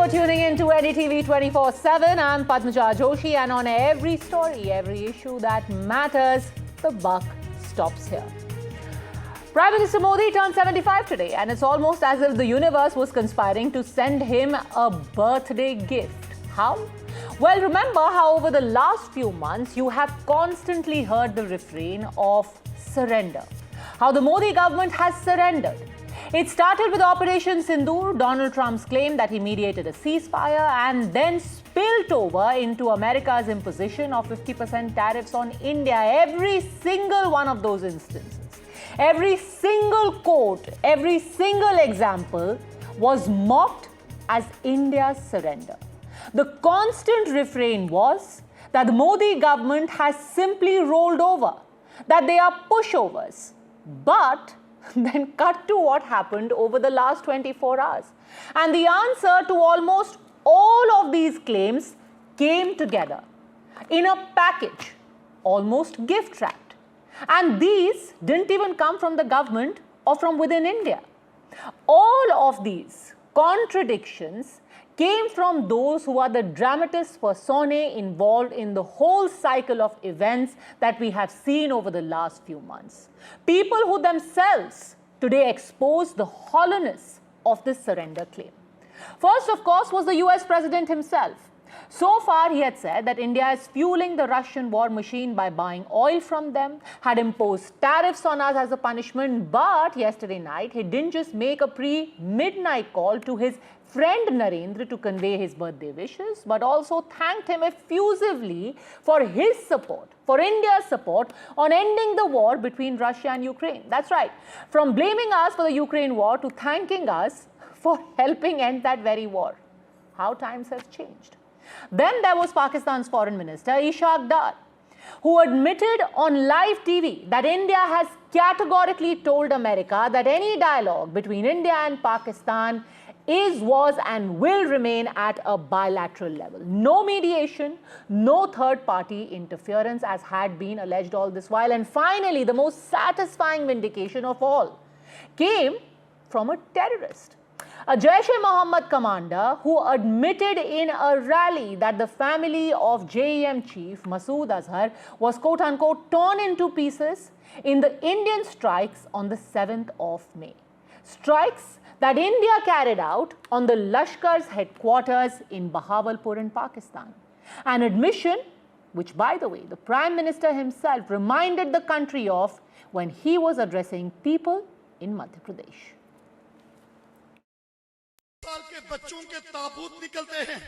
for tuning in to NDTV 24/7. I'm Padmaja Joshi, and on every story, every issue that matters, the buck stops here. Prime Minister Modi turned 75 today, and it's almost as if the universe was conspiring to send him a birthday gift. How? Well, remember how over the last few months you have constantly heard the refrain of surrender. How the Modi government has surrendered. It started with Operation Sindoor, Donald Trump's claim that he mediated a ceasefire, and then spilled over into America's imposition of 50% tariffs on India. Every single one of those instances, every single quote, every single example was mocked as India's surrender. The constant refrain was that the Modi government has simply rolled over, that they are pushovers. But then cut to what happened over the last 24 hours. And the answer to almost all of these claims came together in a package, almost gift wrapped. And these didn't even come from the government or from within India. All of these contradictions came from those who are the dramatis personae involved in the whole cycle of events that we have seen over the last few months. People who themselves today expose the hollowness of this surrender claim. First, of course, was the US President himself. So far, he had said that India is fueling the Russian war machine by buying oil from them, had imposed tariffs on us as a punishment, but yesterday night, he didn't just make a pre-midnight call to his friend Narendra to convey his birthday wishes, but also thanked him effusively for his support, for India's support on ending the war between Russia and Ukraine. That's right, from blaming us for the Ukraine war to thanking us for helping end that very war. How times have changed. Then there was Pakistan's Foreign Minister Ishaq Dar, who admitted on live TV that India has categorically told America that any dialogue between India and Pakistan was and will remain at a bilateral level. No mediation, no third-party interference as had been alleged all this while. And finally, the most satisfying vindication of all came from a terrorist, a Jaish-e-Mohammed commander who admitted in a rally that the family of JEM chief Masood Azhar was quote-unquote torn into pieces in the Indian strikes on the 7th of May. Strikes that India carried out on the Lashkar's headquarters in Bahawalpur in Pakistan. An admission which, by the way, the Prime Minister himself reminded the country of when he was addressing people in Madhya Pradesh. साल के बच्चों के ताबूत निकलते हैं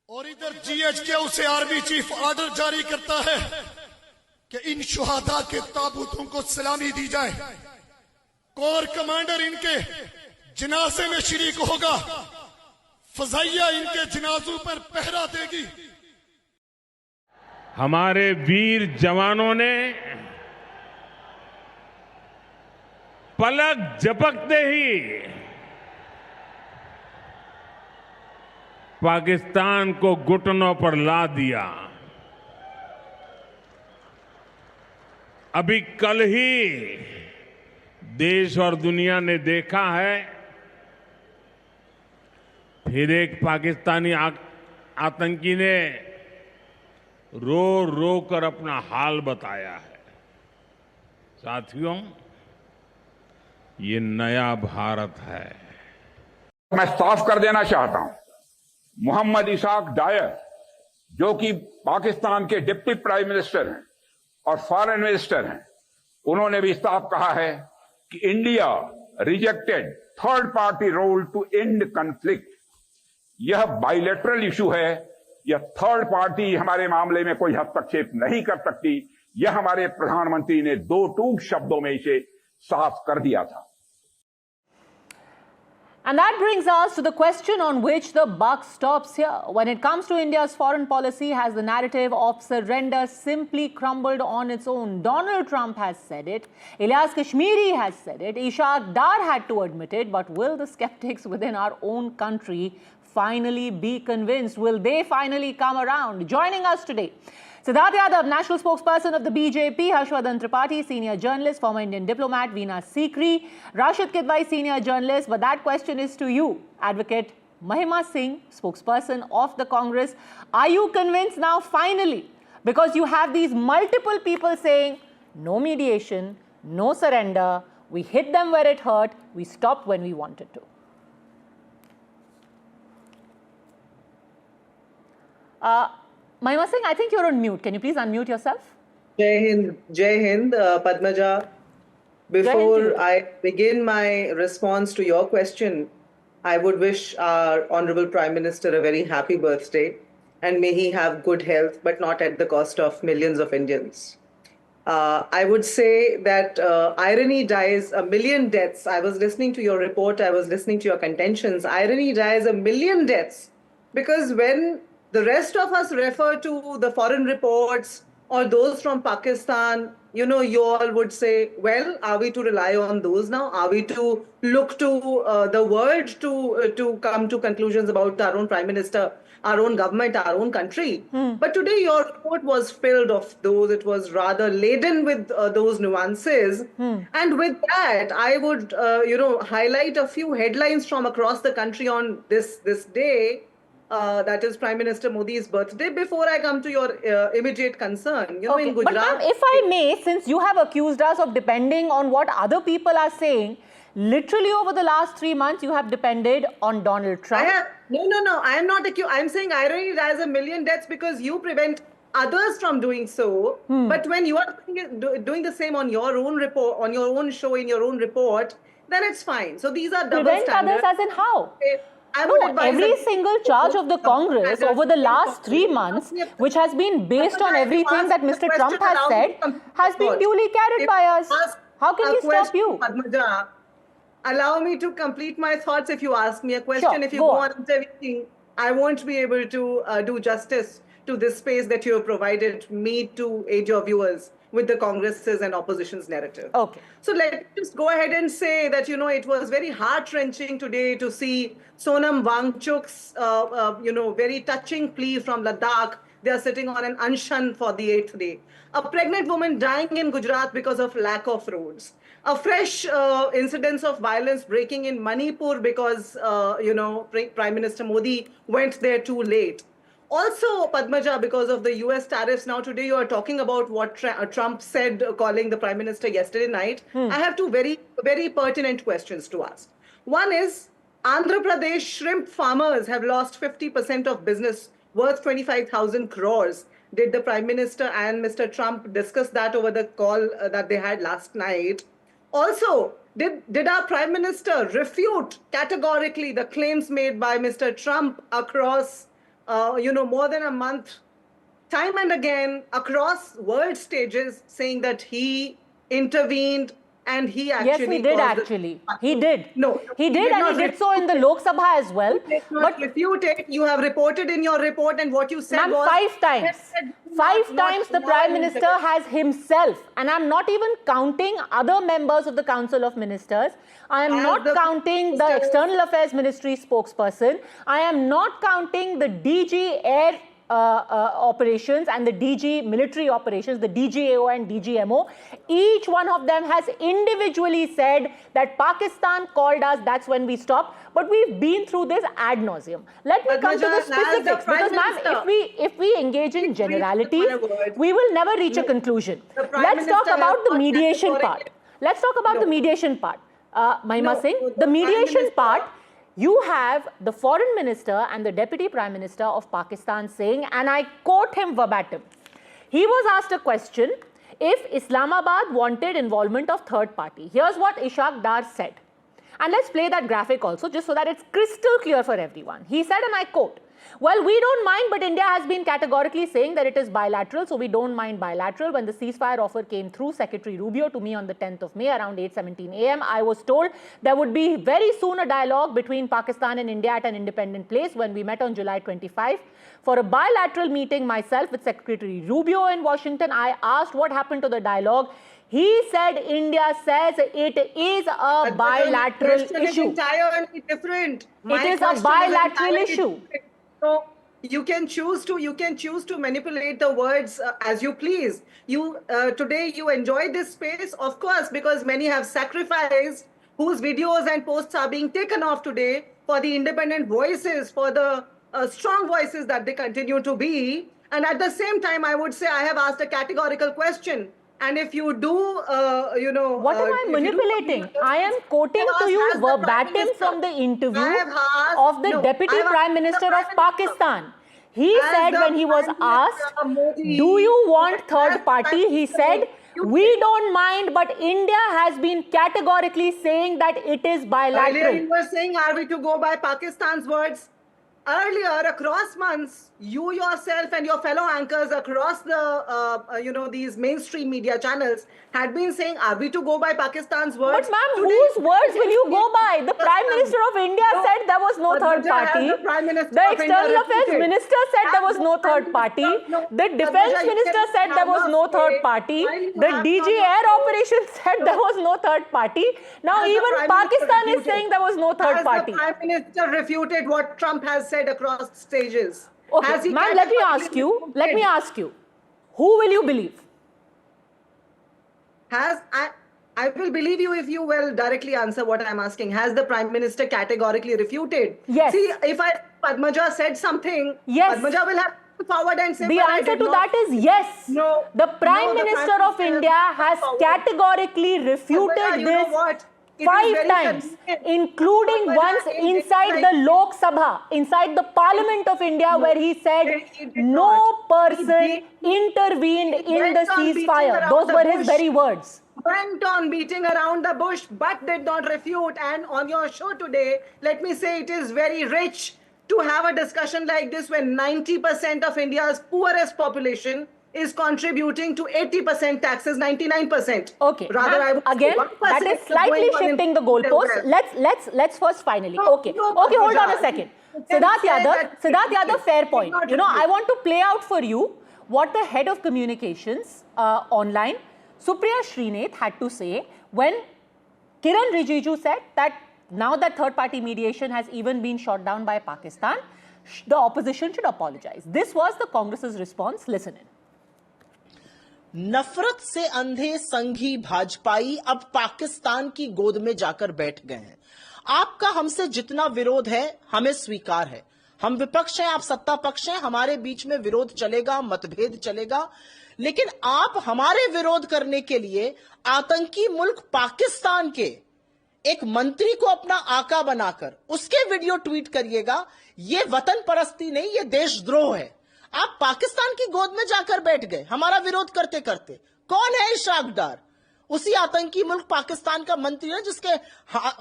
और इधर जीएचके उसे आर्मी चीफ ऑर्डर जारी करता है कि इन शुहादा के ताबूतों को सलामी दी जाए। कोर कमांडर इनके जनाजे में शरीक होगा, फजाइया इनके जनाजों पर पहरा देगी। हमारे वीर जवानों ने पलक झपकते ही पाकिस्तान को घुटनों पर ला दिया। अभी कल ही देश और दुनिया ने देखा है, फिर एक पाकिस्तानी आतंकी ने रो रो कर अपना हाल बताया है। साथियों, ये नया भारत है। मैं साफ कर देना चाहता हूं, मोहम्मद इसाक डायर, जो कि पाकिस्तान के डिप्टी प्राइम मिनिस्टर हैं और फॉरेन मिनिस्टर हैं, उन्होंने भी साफ कहा है कि India rejected third party role to end conflict. यह बाइलेटरल इशू है, यह थर्ड पार्टी हमारे मामले में कोई हस्तक्षेप नहीं कर सकती। यह हमारे प्रधानमंत्री ने दो टूक शब्दों में इसे साफ कर दिया था। And that brings us to the question on which the buck stops here. When it comes to India's foreign policy, has the narrative of surrender simply crumbled on its own? Donald Trump has said it. Ilyas Kashmiri has said it. Ishaq Dar had to admit it. But will the skeptics within our own country finally be convinced? Will they finally come around? Joining us today, Siddharth Yadav, national spokesperson of the BJP, Harshvardhan Tripathi, senior journalist, former Indian diplomat, Veena Sikri, Rashid Kidwai, senior journalist. But that question is to you, Advocate Mahima Singh, spokesperson of the Congress, are you convinced now finally? Because you have these multiple people saying, no mediation, no surrender, we hit them where it hurt, we stopped when we wanted to. Mahima Singh, I think you're on mute. Can you please unmute yourself? Jai Hind, Padmaja. Before I begin my response to your question, I would wish our Honorable Prime Minister a very happy birthday, and may he have good health, but not at the cost of millions of Indians. I would say that irony dies a million deaths. I was listening to your report, I was listening to your contentions. Irony dies a million deaths, because when the rest of us refer to the foreign reports or those from Pakistan, you know, you all would say, well, are we to rely on those now? Are we to look to the world to come to conclusions about our own Prime Minister, our own government, our own country? But today your report was filled of those. It was rather laden with those nuances. And with that, I would, highlight a few headlines from across the country on this day. That is Prime Minister Modi's birthday, before I come to your immediate concern. You know, in Gujarat. But ma'am, if I may, since you have accused us of depending on what other people are saying, literally over the last 3 months, you have depended on Donald Trump. No. I am not accused. I am saying irony dies a million deaths because you prevent others from doing so. But when you are doing the same on your own report, on your own show, in your own report, then it's fine. So these are double Prevent standards. others as in how? No, every single charge of the Congress over the last 3 months, which has been based on everything that Mr. Trump has said, has been duly carried by us. How can we stop you? Padmaja, allow me to complete my thoughts if you ask me a question. Sure, if you go go on. on everything, I won't be able to do justice to this space that you have provided me to aid your viewers with the Congress's and opposition's narrative. Okay. So let's just go ahead and say that, you know, it was very heart-wrenching today to see Sonam Wangchuk's, very touching plea from Ladakh. They are sitting on an unshan for the 8th day. A pregnant woman dying in Gujarat because of lack of roads. A fresh incidence of violence breaking in Manipur because, Prime Minister Modi went there too late. Also, Padmaja, because of the US tariffs, now today you are talking about what Trump said, calling the Prime Minister yesterday night. I have two very, very pertinent questions to ask. One is, Andhra Pradesh shrimp farmers have lost 50% of business worth 25,000 crores. Did the Prime Minister and Mr. Trump discuss that over the call that they had last night? Also, did our Prime Minister refute categorically the claims made by Mr. Trump across more than a month, time and again, across world stages, saying that he intervened and he actually... Yes, he did actually. He did. No. He did, and he did so in the Lok Sabha as well. But refute it. You have reported in your report, and what you said was... 5 times. 5 times the Prime Minister has himself, and I'm not even counting other members of the Council of Ministers. I am not counting the External Affairs Ministry spokesperson. I am not counting the DG Air operations and the DG military operations, the DGAO and DGMO. Each one of them has individually said that Pakistan called us, that's when we stopped. But we've been through this ad nauseum. Let me come to the specifics, because ma'am, if we engage in generalities, we will never reach a conclusion. Let's talk about the mediation part. Let's talk about the mediation part. Mahima Singh, the mediation part, you have the foreign minister and the deputy prime minister of Pakistan saying, and I quote him verbatim, he was asked a question, if Islamabad wanted involvement of third party. Here's what Ishaq Dar said. And let's play that graphic also, just so that it's crystal clear for everyone. He said, and I quote, well, we don't mind, but India has been categorically saying that it is bilateral, so we don't mind bilateral. When the ceasefire offer came through, Secretary Rubio to me on the 10th of May around 8:17 a.m., I was told there would be very soon a dialogue between Pakistan and India at an independent place. When we met on July 25 for a bilateral meeting myself with Secretary Rubio in Washington, I asked what happened to the dialogue. He said India says it is a bilateral issue. Entirely different. It is a bilateral issue. So you can choose to manipulate the words as you please. Today you enjoy this space, of course, because many have sacrificed, whose videos and posts are being taken off today. for the independent voices, for the strong voices that they continue to be. And at the same time, I would say I have asked a categorical question. And if you do, What am I manipulating? I am quoting to you verbatim from the interview of the Deputy Prime Minister of Pakistan. He said when he was asked, do you want third party? He said, we don't mind, but India has been categorically saying that it is bilateral. Earlier you were saying, are we to go by Pakistan's words? Earlier, across months, you yourself and your fellow anchors across the, these mainstream media channels had been saying, are we to go by Pakistan's words? But ma'am, whose words will you go by? The Prime Minister of India said there was no third party. The External Affairs Minister said there was no third party. The Defense Minister said there was no third party. The DG Air Operations said there was no third party. Now even Pakistan is saying there was no third party. The Prime Minister refuted what Trump has said across stages. Okay, ma'am, let me ask you, who will you believe? I will believe you if you will directly answer what I'm asking. Has the Prime Minister categorically refuted? Yes. See, if Padmaja said something, yes, Padmaja will have to forward and say, the answer to that is yes. No. The Prime Minister of India has categorically refuted this 5 times, including once inside the Lok Sabha, inside the Parliament of India, where he said no person intervened in the ceasefire. Those were his very words. Went on beating around the bush, but did not refute. And on your show today, let me say it is very rich to have a discussion like this when 90% of India's poorest population is contributing to 80% taxes, 99%. Okay. Rather, I would again, that is slightly shifting the goalposts. Let's first finally. Okay, hold on a second. Siddharth Yadav, fair point. I want to play out for you what the head of communications online, Supriya Srinath, had to say when Kiran Rijiju said that now that third-party mediation has even been shot down by Pakistan, the opposition should apologize. This was the Congress's response. Listen in. नफरत से अंधे संघी भाजपाई अब पाकिस्तान की गोद में जाकर बैठ गए हैं। आपका हमसे जितना विरोध है हमें स्वीकार है। हम विपक्ष हैं, आप सत्ता पक्ष हैं, हमारे बीच में विरोध चलेगा, मतभेद चलेगा, लेकिन आप हमारे विरोध करने के लिए आतंकी मुल्क पाकिस्तान के एक मंत्री को अपना आका बनाकर उसके वीडियो ट्वीट करिएगा। ये वतन परस्ती नहीं, ये देशद्रोह है। आप पाकिस्तान की गोद में जाकर बैठ गए हमारा विरोध करते करते। कौन है इशराक डार? उसी आतंकी मुल्क पाकिस्तान का मंत्री है जिसके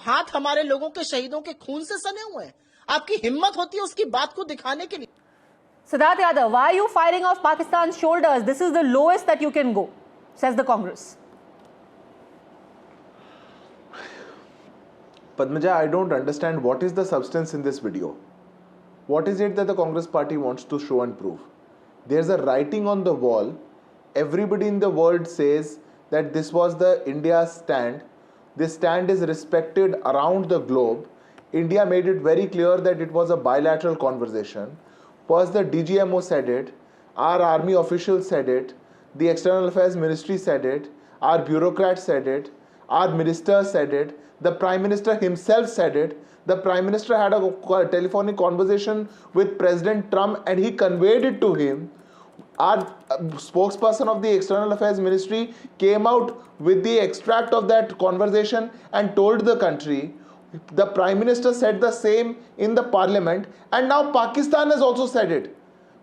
हाथ हमारे लोगों के शहीदों के खून से सने हुए हैं। आपकी हिम्मत होती है उसकी बात को दिखाने के लिए। Siddharth Yadav, why are you firing off Pakistan's shoulders? This is the lowest that you can go, says the Congress. Padmaja, I don't understand what is the substance in this video. What is it that the Congress party wants to show and prove? There's a writing on the wall. Everybody in the world says that this was the India's stand. This stand is respected around the globe. India made it very clear that it was a bilateral conversation. First, the DGMO said it. Our army officials said it. The External Affairs Ministry said it. Our bureaucrats said it. Our ministers said it. The Prime Minister himself said it. The Prime Minister had a telephonic conversation with President Trump and he conveyed it to him. Our spokesperson of the External Affairs Ministry came out with the extract of that conversation and told the country. The Prime Minister said the same in the Parliament, and now Pakistan has also said it.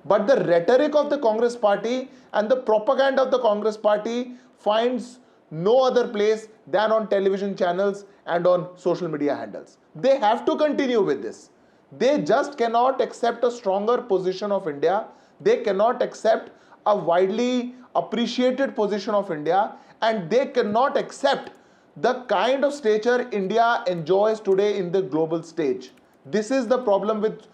But the rhetoric of the Congress party and the propaganda of the Congress party finds no other place than on television channels and on social media handles. They have to continue with this. They just cannot accept a stronger position of India. They cannot accept a widely appreciated position of India, and they cannot accept the kind of stature India enjoys today in the global stage. This is the problem with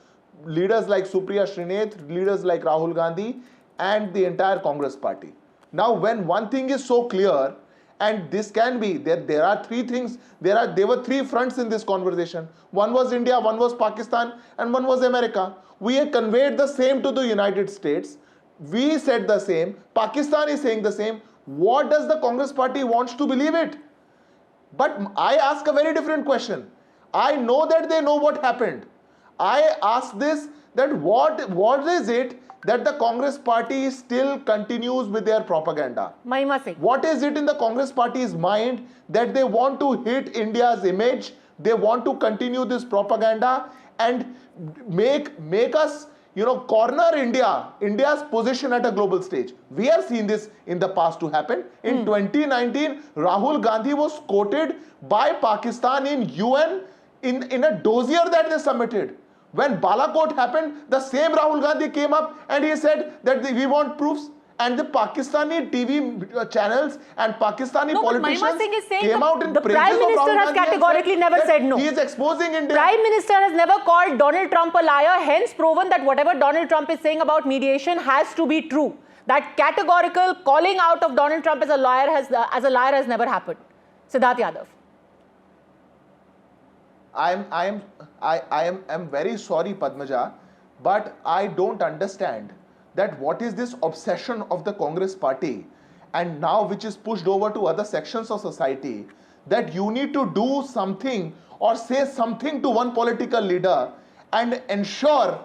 leaders like Supriya Srinath, leaders like Rahul Gandhi, and the entire Congress party. Now, when one thing is so clear, and this can be, there are three things, there were three fronts in this conversation. One was India, one was Pakistan, and one was America. We have conveyed the same to the United States. We said the same. Pakistan is saying the same. What does the Congress party want to believe it? But I ask a very different question. I know that they know what happened. I ask this, that what is it that the Congress party still continues with their propaganda? Mahima Singh. What is it in the Congress party's mind that they want to hit India's image? They want to continue this propaganda and make us, corner India's position at a global stage. We have seen this in the past to happen. In 2019, Rahul Gandhi was quoted by Pakistan in UN in a dossier that they submitted. When Balakot happened, the same Rahul Gandhi came up and he said that we want proofs. And the Pakistani TV channels and Pakistani politicians came out in the praises Prime Minister of Rahul has Gandhi categorically never said no. He is exposing India. Prime Minister has never called Donald Trump a liar, hence proven that whatever Donald Trump is saying about mediation has to be true. That categorical calling out of Donald Trump as a liar has never happened. Siddharth Yadav. I am very sorry, Padmaja, but I don't understand that what is this obsession of the Congress party, and now which is pushed over to other sections of society, that you need to do something or say something to one political leader and ensure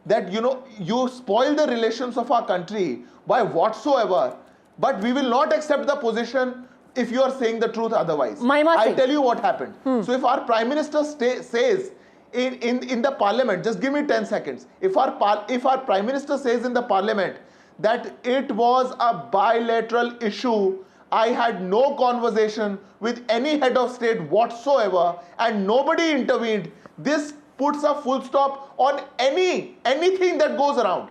that you spoil the relations of our country by whatsoever, but we will not accept the position if you are saying the truth otherwise. I'll tell you what happened. So if our Prime Minister says in the parliament, just give me 10 seconds. If our Prime Minister says in the parliament that it was a bilateral issue, I had no conversation with any head of state whatsoever and nobody intervened, this puts a full stop on anything that goes around.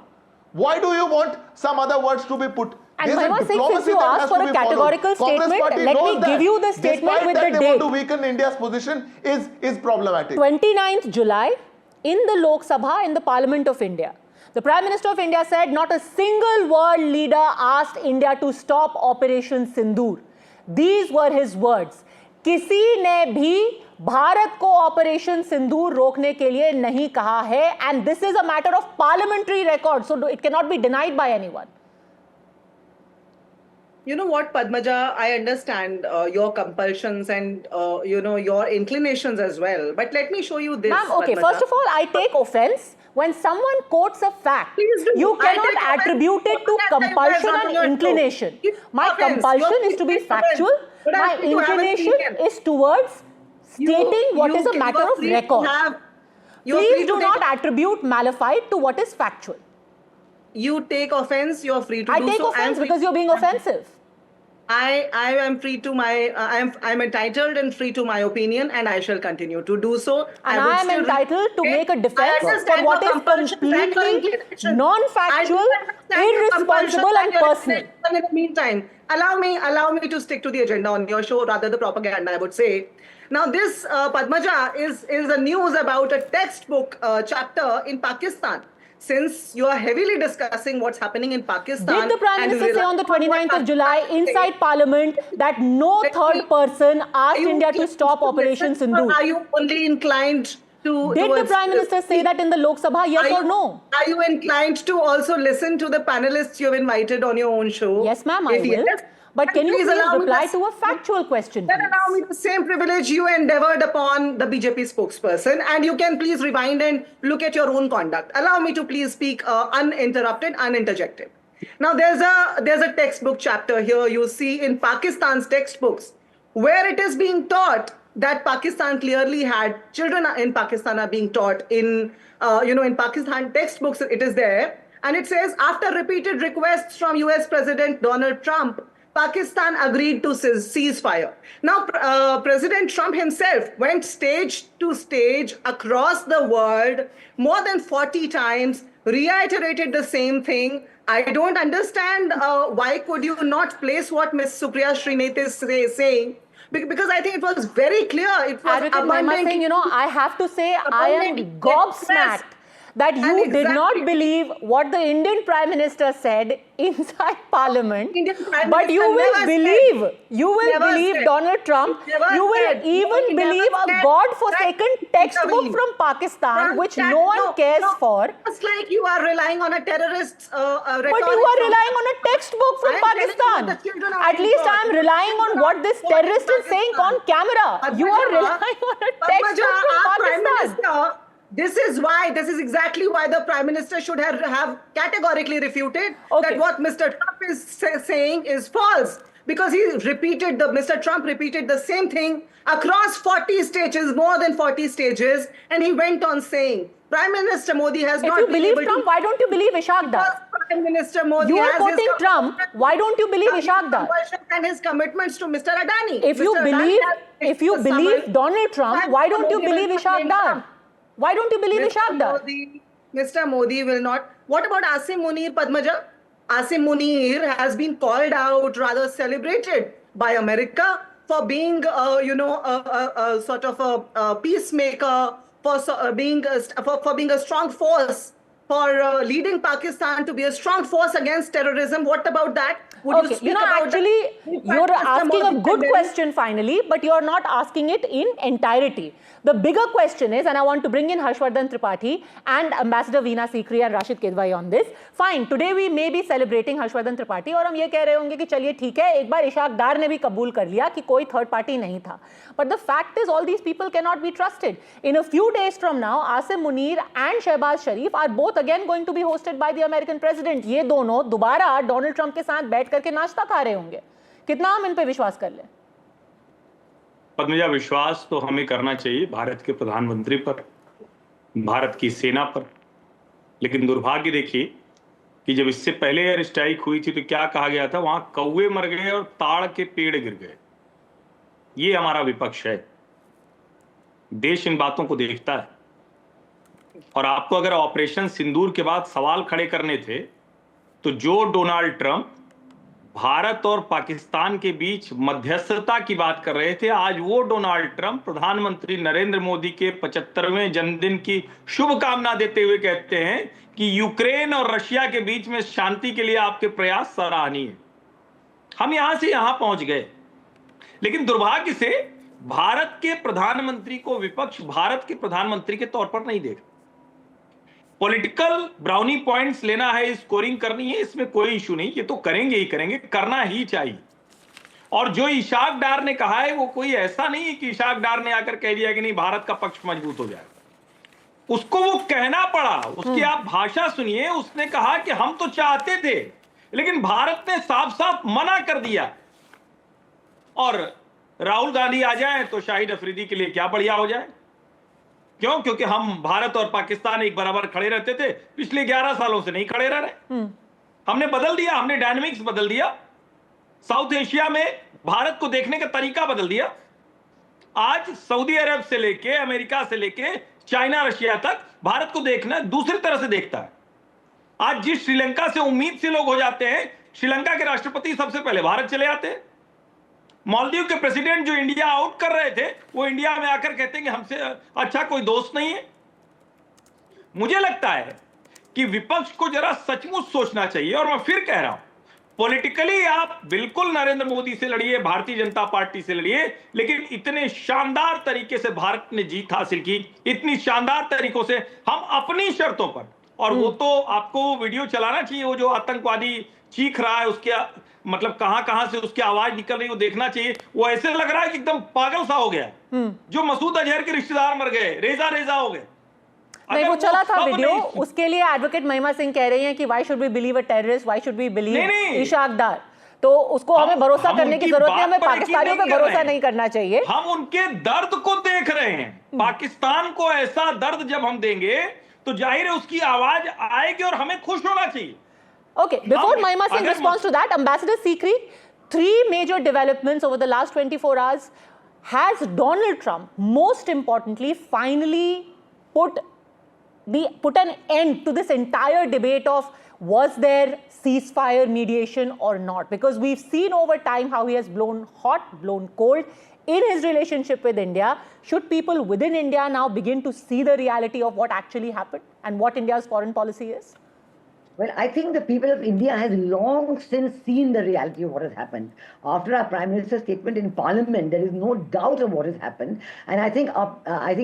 Why do you want some other words to be put? And Mahima Singh, since you asked for a categorical statement, let me give you the statement with the date. Despite that they want to weaken India's position is problematic. 29th July, in the Lok Sabha, in the Parliament of India, the Prime Minister of India said not a single world leader asked India to stop Operation Sindoor. These were his words. किसी ने भी भारत को operation सिंदूर रोकने के लिए नहीं कहा है, and this is a matter of parliamentary record, so it cannot be denied by anyone. You know what, Padmaja, I understand your compulsions and, your inclinations as well. But let me show you this, Ma'am, okay, Padmaja. first of all, I take offense when someone quotes a fact. Please do. You cannot attribute it to compulsion and inclination. My compulsion is to be factual. My inclination is towards stating what is a matter of record. Please do not attribute malafide to what is factual. You take offense, you're free to I do take so. offense because you're being offensive. I am free to my, I'm entitled and free to my opinion, and I shall continue to do so. And I am entitled to make a defense for what is completely non-factual, irresponsible and personal. In the meantime, allow me to stick to the agenda on your show, rather the propaganda, I would say. Now this, Padmaja, is the news about a textbook chapter in Pakistan. Since you are heavily discussing what's happening in Pakistan... Did the Prime Minister say on the 29th of July inside Parliament that no third person asked India to stop Operation Sindoor? Are you only inclined to... Did the Prime Minister say that in the Lok Sabha, yes or no? Are you inclined to also listen to the panelists you have invited on your own show? Yes, ma'am, I will. But can you please reply to a factual question, Then allow me the same privilege you endeavored upon the BJP spokesperson, and you can please rewind and look at your own conduct. Allow me to please speak uninterrupted, uninterjected. Now, there's a textbook chapter here you see in Pakistan's textbooks where it is being taught that Pakistan clearly had children in Pakistan are being taught in in Pakistan textbooks. It is there, and it says after repeated requests from US President Donald Trump, Pakistan agreed to ceasefire. Now, President Trump himself went stage to stage across the world more than 40 times, reiterated the same thing. I don't understand why could you not place what Ms. Supriya Srinath is saying, because I think it was very clear. It was Advocate Mahima Singh, I have to say I am gobsmacked that you And did not exactly- believe what the Indian Prime Minister said inside Parliament, Indian Prime but you Minister will never believe, said- you will never believe said- Donald Trump, never you will said- even he never believe a said God-forsaken that textbook intervene. from Pakistan, From which that- no one cares for. It's like you are relying on a terrorist rhetoric. But you are relying on a textbook from I am telling you Pakistan. what the children are At least being I am taught. relying on Children what are this taught in terrorist is saying on Pakistan. camera. You are relying on a textbook from our Prime Pakistan. Minister, this is exactly why the Prime Minister should have categorically refuted Okay. that what Mr. Trump is saying is false. Because Mr. Trump repeated the same thing across 40 stages, more than 40 stages, and he went on saying, Prime Minister Modi has If not you been believe able Trump, to... why don't you believe Ishaq Dar? Because Prime Minister Modi You are has his quoting Trump. Why don't you believe Ishaq Dar? and his commitments to Mr. Adani. If you Mr. Adani believe, has if you the believe summons. Donald Trump, Prime why don't you Modi believe will Ishaq blame Dar? Trump. Why don't you believe Ishaq Dar? Mr. Modi will not. What about Asim Munir, Padmaja? Asim Munir has been called out, rather celebrated by America for being, a sort of a peacemaker, for being a strong force, for leading Pakistan to be a strong force against terrorism. What about that? Would Okay, speak about actually, that? you're Mr. asking a Modi good and then- question finally, but you're not asking it in entirety. The bigger question is, and I want to bring in Harshvardhan Tripathi and Ambassador Veena Sikri and Rashid Kedwai on this. Fine, today we may be celebrating Harshvardhan Tripathi और हम ये कह रहे होंगे कि चलिए ठीक है, एक बार इशाक डार ने भी कबूल कर लिया कि कोई थर्ड पार्टी नहीं था. But the fact is, all these people cannot be trusted. In a few days from now, Asim Munir and Shehbaz Sharif are both again going to be hosted by the American president. ये दोनों दोबारा Donald Trump के साथ बैठ करके नाश्ता खा रहे होंगे. कितना हम इन पे विश्वास कर लें? पद्मजा, विश्वास तो हमें करना चाहिए भारत के प्रधानमंत्री पर, भारत की सेना पर, लेकिन दुर्भाग्य देखिए कि जब इससे पहले एयर स्ट्राइक हुई थी तो क्या कहा गया था, वहां कौवे मर गए और ताड़ के पेड़ गिर गए. ये हमारा विपक्ष है. देश इन बातों को देखता है. और आपको अगर ऑपरेशन सिंदूर के बाद सवाल खड़े करने थे तो जो डोनाल्ड ट्रंप भारत और पाकिस्तान के बीच मध्यस्थता की बात कर रहे थे, आज वो डोनाल्ड ट्रंप प्रधानमंत्री नरेंद्र मोदी के 75वें जन्मदिन की शुभकामना देते हुए कहते हैं कि यूक्रेन और रशिया के बीच में शांति के लिए आपके प्रयास सराहनीय है. हम यहां से यहां पहुंच गए, लेकिन दुर्भाग्य से भारत के प्रधानमंत्री को विपक्ष भारत के प्रधानमंत्री के तौर पर नहीं देख. पॉलिटिकल ब्राउनी पॉइंट्स लेना है, स्कोरिंग करनी है, इसमें कोई इशू नहीं, ये तो करेंगे ही करेंगे, करना ही चाहिए. और जो इशाक डार ने कहा है वो कोई ऐसा नहीं है कि इशाक डार ने आकर कह दिया कि नहीं भारत का पक्ष मजबूत हो जाए. उसको वो कहना पड़ा, उसकी आप भाषा सुनिए. उसने कहा कि हम तो चाहते थे लेकिन भारत ने साफ साफ मना कर दिया. और राहुल गांधी आ जाए तो शाहिद अफरीदी के लिए क्या बढ़िया हो जाए. क्यों? क्योंकि हम भारत और पाकिस्तान एक बराबर खड़े रहते थे, पिछले 11 सालों से नहीं खड़े रह रहे. हमने बदल दिया, हमने डायनामिक्स बदल दिया. साउथ एशिया में भारत को देखने का तरीका बदल दिया. आज सऊदी अरब से लेके अमेरिका से लेके चाइना रशिया तक भारत को देखना दूसरी तरह से देखता है. आज जिस श्रीलंका से उम्मीद से लोग हो जाते हैं, श्रीलंका के राष्ट्रपति सबसे पहले भारत चले आते हैं. मालदीव के प्रेसिडेंट जो इंडिया आउट कर रहे थे वो इंडिया में आकर कहते हैं कि हमसे अच्छा कोई दोस्त नहीं है. मुझे लगता है कि विपक्ष को जरा सचमुच सोचना चाहिए. और मैं फिर कह रहा हूं, पॉलिटिकली आप बिल्कुल नरेंद्र मोदी से लड़िए, भारतीय जनता पार्टी से लड़िए, लेकिन इतने शानदार तरीके से भारत ने जीत हासिल की, इतनी शानदार तरीकों से हम अपनी शर्तों पर. और वो तो आपको वो वीडियो चलाना चाहिए, वो जो आतंकवादी चीख रहा है उसके मतलब कहां से उसकी आवाज निकल रही है वो देखना चाहिए. वो ऐसे लग रहा है कि एकदम पागल सा हो गया, जो मसूद अजहर के रिश्तेदार मर गए, रेजा हो गए. नहीं, वो चला था वीडियो. उसके लिए एडवोकेट महिमा सिंह कह रही हैं कि why should we believe a terrorist, why should we believe Ishaq Dar. तो उसको हमें भरोसा करने की जरूरत नहीं, हमें पाकिस्तानियों पे भरोसा नहीं करना चाहिए. हम उनके दर्द को देख रहे हैं. पाकिस्तान को ऐसा दर्द जब हम देंगे तो जाहिर है उसकी आवाज आएगी और हमें खुश होना चाहिए. Okay, before Mahima Singh responds to that, Ambassador Sikri, 3 major developments over the last 24 hours. Has Donald Trump, most importantly, finally put an end to this entire debate of was there ceasefire mediation or not? Because we've seen over time how he has blown hot, blown cold. in his relationship with India, should people within India now begin to see the reality of what actually happened and what India's foreign policy is? Well, I think the people of India has long since seen the reality of what has happened. After our Prime Minister's statement in Parliament, there is no doubt of what has happened. And I think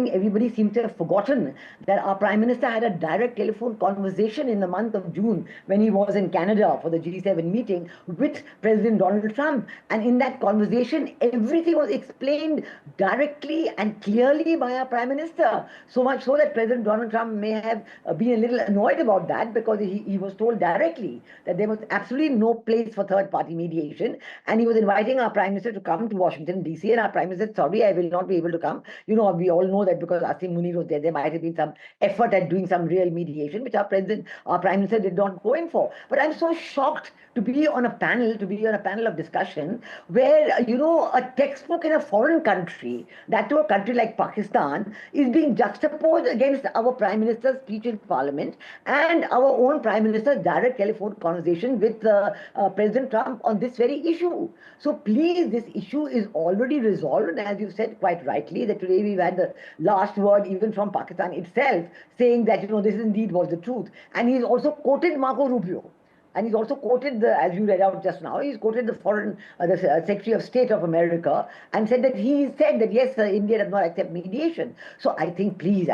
everybody seems to have forgotten that our Prime Minister had a direct telephone conversation in the month of June when he was in Canada for the G7 meeting with President Donald Trump. And in that conversation, everything was explained directly and clearly by our Prime Minister. So much so that President Donald Trump may have been a little annoyed about that, because he was told directly that there was absolutely no place for third-party mediation, and he was inviting our Prime Minister to come to Washington, D.C., and our Prime Minister said, sorry, I will not be able to come. You know, we all know that because Asim Munir was there, there might have been some effort at doing some real mediation, which our Prime Minister did not go in for. But I'm so shocked to be on a panel of discussion where, you know, a textbook in a foreign country, that to a country like Pakistan, is being juxtaposed against our Prime Minister's speech in Parliament and our own Prime Minister's direct telephone conversation with President Trump on this very issue. So please, this issue is already resolved, and as you said quite rightly, that today we've had the last word even from Pakistan itself, saying that, you know, this indeed was the truth. And he's also quoted Marco Rubio. And he's also quoted, as you read out just now, he's quoted the Secretary of State of America and said that he said that, yes, India does not accept mediation. So I think we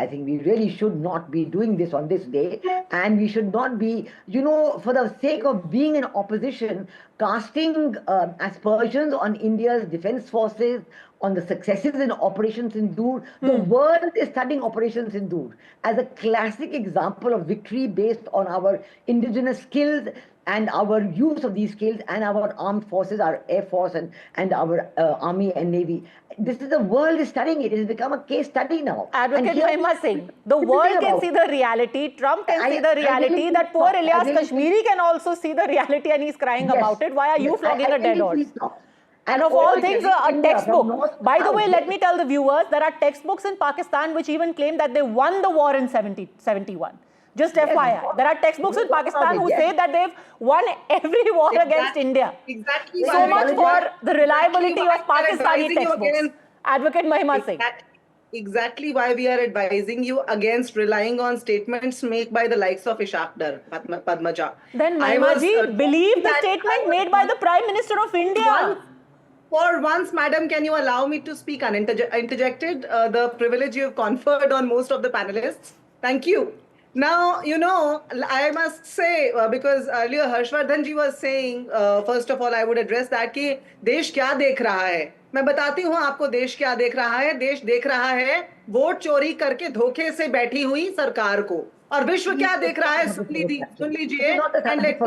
really should not be doing this on this day. And we should not be, you know, for the sake of being in opposition, casting aspersions on India's defense forces, on the successes in Operation Sindoor. The world is studying Operation Sindoor as a classic example of victory based on our indigenous skills and our use of these skills and our armed forces, our Air Force and our Army and Navy. The world is studying it. It has become a case study now. Advocate Mahima Singh, the world can see the reality, Trump can see the reality, that poor Ilyas Kashmiri can also see the reality and he's crying about it. Why are you flogging a dead horse? And of all things, a textbook. By the way, let me tell the viewers, there are textbooks in Pakistan which even claim that they won the war in 71. Just FYI. There are textbooks in Pakistan who say that they've won every war against India. Exactly. So much for the reliability of Pakistani textbooks. Advocate Mahima Singh. Exactly why we are advising you against relying on statements made by the likes of Ishaq Dar, Padmaja. Then Mahima ji, believe the statement made by the Prime Minister of India. For once, madam, can you allow me to speak uninterjected? The privilege you have conferred on most of the panelists. Thank you. Now, you know, I must say, because earlier Harshvardhan ji was saying, first of all, I would address that कि देश क्या देख रहा है? मैं बताती हूँ आपको देश क्या देख रहा है. देश देख रहा है वोट चोरी करके धोखे से बैठी हुई सरकार को. और विश्व क्या देख रहा है? सुन लीजिए. And let